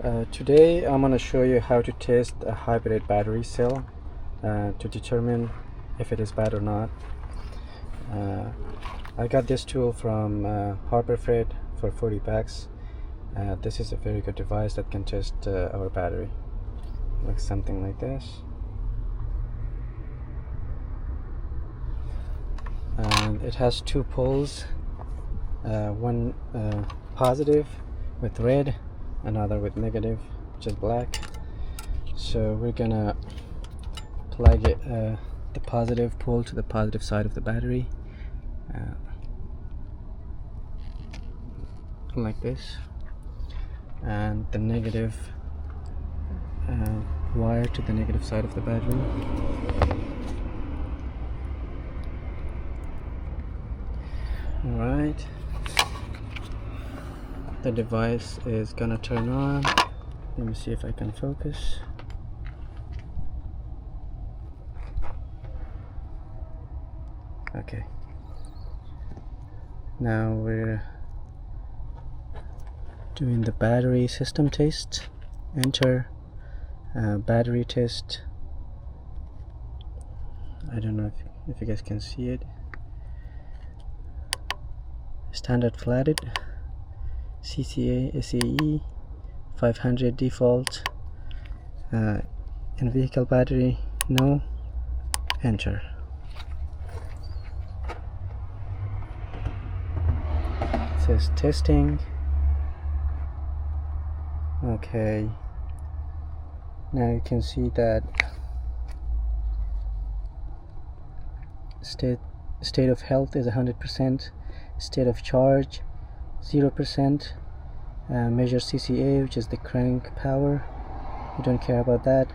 Today I'm going to show you how to test a hybrid battery cell to determine if it is bad or not. I got this tool from Harbor Freight for 40 bucks. This is a very good device that can test our battery. Looks something like this. And it has two poles, one positive with red, another with negative, which is black. So we're gonna plug it, the positive pole to the positive side of the battery, like this, and the negative wire to the negative side of the battery. Alright, the device is gonna turn on. Let me see if I can focus. Okay, now we're doing the battery system test. Enter battery test. I don't know if you guys can see it. Standard flatted, CCA SAE 500 default, in vehicle battery no. Enter. It says testing. Okay, now you can see that state of health is 100%, state of charge 0%, measure CCA, which is the crank power, we don't care about that.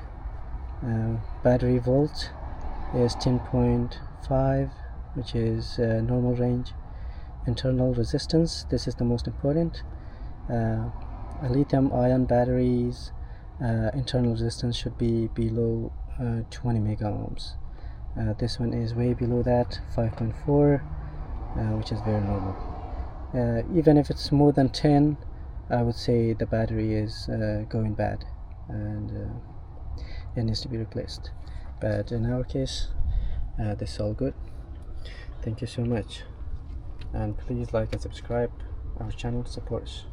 Battery volt is 10.5, which is normal range. Internal resistance, this is the most important. Lithium ion batteries internal resistance should be below 20 mega ohms. This one is way below that, 5.4, which is very normal. Even if it's more than 10, I would say the battery is going bad and it needs to be replaced. But in our case, this is all good. Thank you so much, and please like and subscribe our channel, support us.